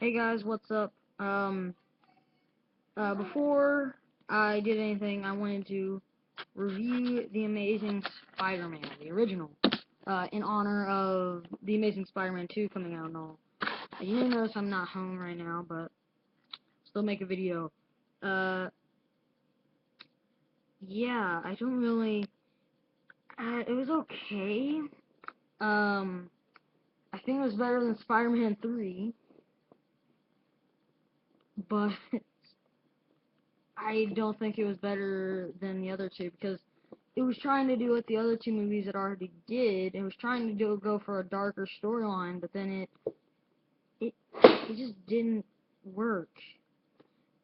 Hey guys, what's up? Before I did anything, I wanted to review The Amazing Spider-Man, the original, in honor of The Amazing Spider-Man 2 coming out and all. You may notice I'm not home right now, but still make a video. Uh, yeah, I don't really, it was okay. Um, I think it was better than Spider-Man 3, but I don't think it was better than the other two because it was trying to do what the other two movies had already did. It was trying to go for a darker storyline, but then it just didn't work.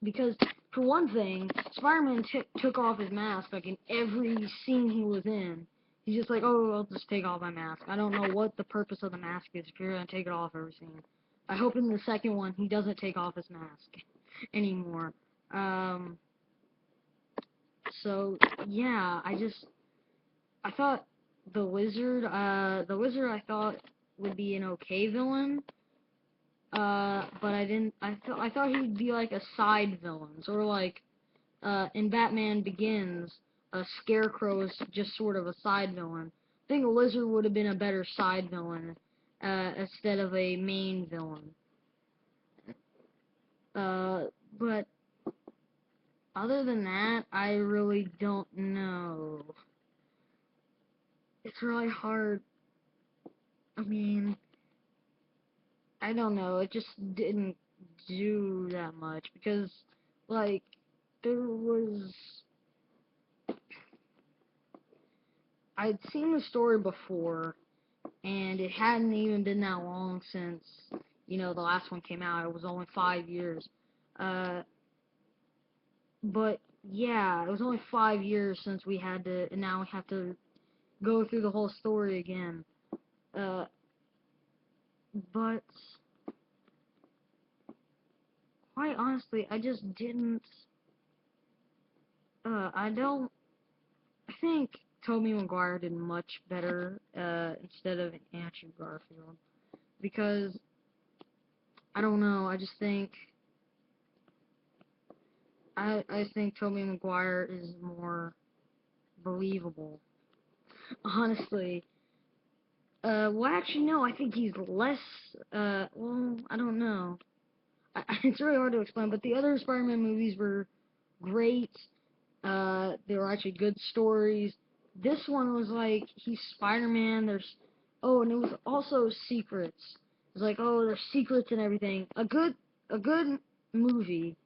Because for one thing, Spider-Man took off his mask like in every scene he was in. He's just like, oh, I'll just take off my mask. I don't know what the purpose of the mask is if you're gonna take it off every scene. I hope in the second one he doesn't take off his mask anymore. Um, so yeah, I thought the Lizard I thought would be an okay villain, but I thought he would be like a side villain, sort of like, in Batman Begins, Scarecrow is just sort of a side villain. I think the Lizard would have been a better side villain, instead of a main villain. Uh, but other than that, I really don't know. It's really hard. I mean, I don't know, it just didn't do that much because, like, there was. I'd seen the story before, and it hadn't even been that long since, the last one came out. It was only 5 years. Uh, but yeah, it was only 5 years since we had to, and now we have to go through the whole story again. Uh, but quite honestly, I just didn't. I don't. I think Tobey Maguire did much better, instead of Andrew Garfield, because I don't know. I think Tobey Maguire is more believable. Honestly, well, actually, no. I think he's less. Well, I don't know. It's really hard to explain. But the other Spider-Man movies were great. They were actually good stories. This one was like, he's Spider-Man. And it was also secrets. It was like, oh, there's secrets and everything. A good movie,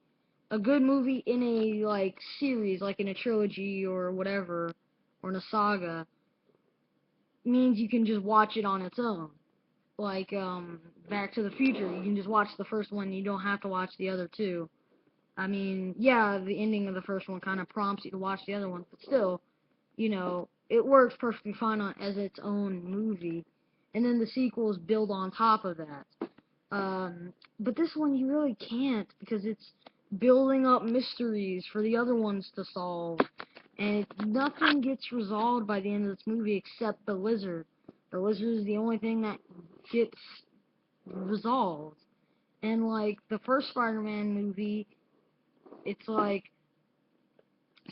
a good movie in a like series, like in a trilogy or whatever, or in a saga, means you can just watch it on its own. Like Back to the Future, you can just watch the first one. You don't have to watch the other two. I mean, yeah, the ending of the first one kind of prompts you to watch the other one, but still, it works perfectly fine as its own movie. And then the sequels build on top of that. But this one you really can't because it's building up mysteries for the other ones to solve. And nothing gets resolved by the end of this movie except the Lizard. The Lizard is the only thing that gets resolved. And, like, the first Spider-Man movie, it's like,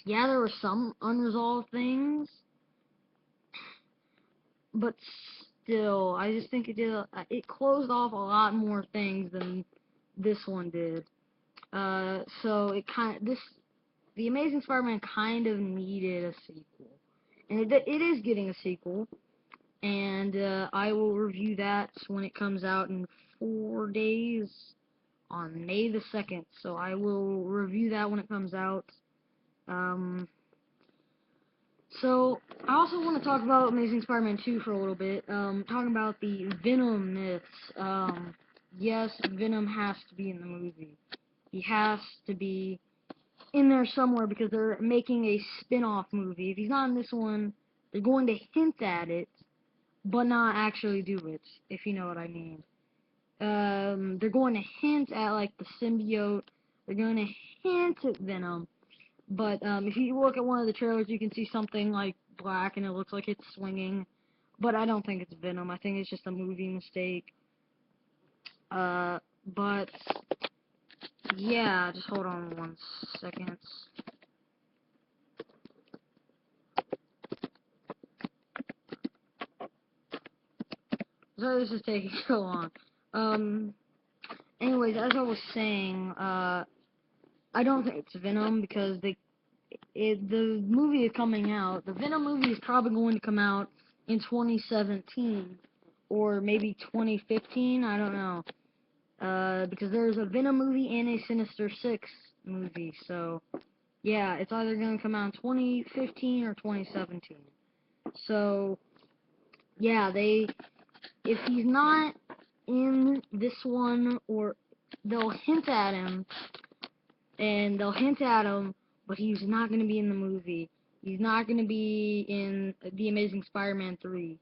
yeah, there were some unresolved things, but still, I just think it closed off a lot more things than this one did. So The Amazing Spider-Man kind of needed a sequel, and it is getting a sequel, and I will review that when it comes out in 4 days on May the 2nd. So I will review that when it comes out. Um, So, I also want to talk about Amazing Spider-Man 2 for a little bit, talking about the Venom myths. Yes, Venom has to be in the movie. He has to be in there somewhere because they're making a spin-off movie. If he's not in this one, they're going to hint at it, but not actually do it, if you know what I mean. They're going to hint at, like, the symbiote. They're going to hint at Venom. But if you look at one of the trailers, you can see something like black, and it looks like it's swinging. But I don't think it's Venom. I think it's just a movie mistake. But yeah, just hold on 1 second. Sorry this is taking so long. Anyways, as I was saying, I don't think it's Venom because the movie is coming out. The Venom movie is probably going to come out in 2017 or maybe 2015. I don't know. Because there's a Venom movie and a Sinister Six movie. So yeah, it's either going to come out in 2015 or 2017. So yeah, if he's not in this one, or they'll hint at him, but he's not going to be in the movie. He's not going to be in The Amazing Spider-Man 3,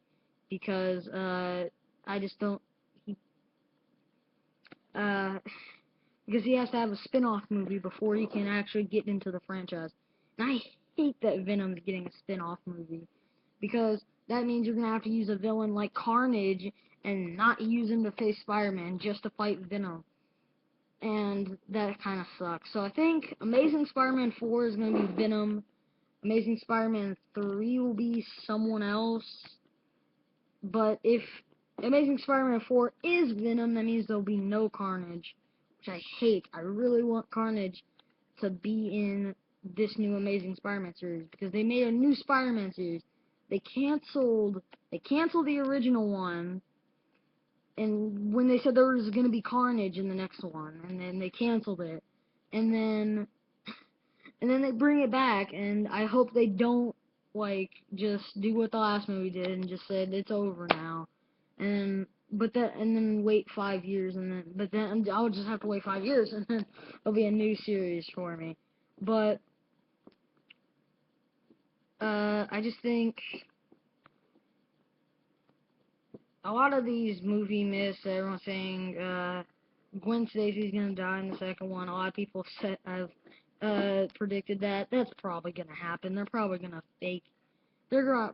because, I just don't, he, uh, because he has to have a spin-off movie before he can actually get into the franchise. And I hate that Venom's getting a spin-off movie, because that means you're going to have to use a villain like Carnage and not use him to face Spider-Man just to fight Venom. And that kind of sucks. So I think Amazing Spider-Man 4 is going to be Venom. Amazing Spider-Man 3 will be someone else. But if Amazing Spider-Man 4 is Venom, that means there'll be no Carnage, which I hate. I really want Carnage to be in this new Amazing Spider-Man series, because they made a new Spider-Man series. They canceled the original one, and when they said there was going to be Carnage in the next one, and then they canceled it, and then they bring it back, and I hope they don't, like, just do what the last movie did and just said it's over now, and then wait 5 years, but then I'll just have to wait 5 years, and then there'll be a new series for me. But I just think a lot of these movie myths that everyone's saying, Gwen Stacy's gonna die in the second one. A lot of people have predicted that. That's probably gonna happen. They're probably gonna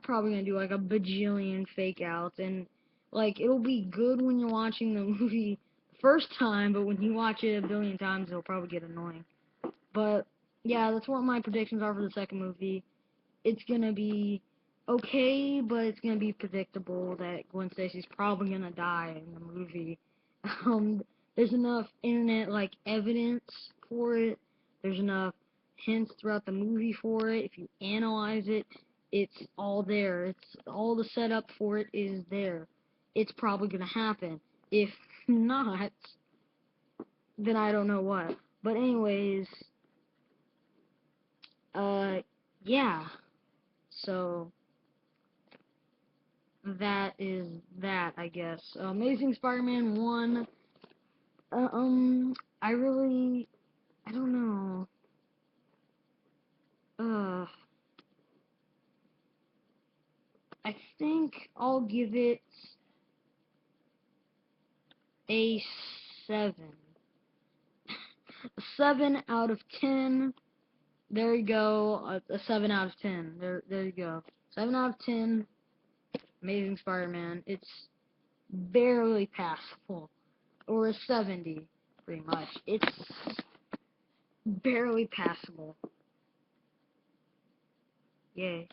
probably gonna do like a bajillion fake outs, and like it'll be good when you're watching the movie the first time, but when you watch it a billion times, it'll probably get annoying. But yeah, that's what my predictions are for the second movie. It's gonna be okay, but it's gonna be predictable that Gwen Stacy's probably gonna die in the movie. There's enough internet like evidence for it. There's enough hints throughout the movie for it. If you analyze it, it's all there. It's all the setup for it is there. It's probably gonna happen. If not, then I don't know what. But anyways, yeah. So that is that, I guess. Amazing Spider-Man 1, I don't know. I think I'll give it a 7. A 7 out of 10. There you go. A 7 out of 10. There you go. 7 out of 10. Amazing Spider-Man. It's barely passable. Or a 70, pretty much. It's barely passable. Yay.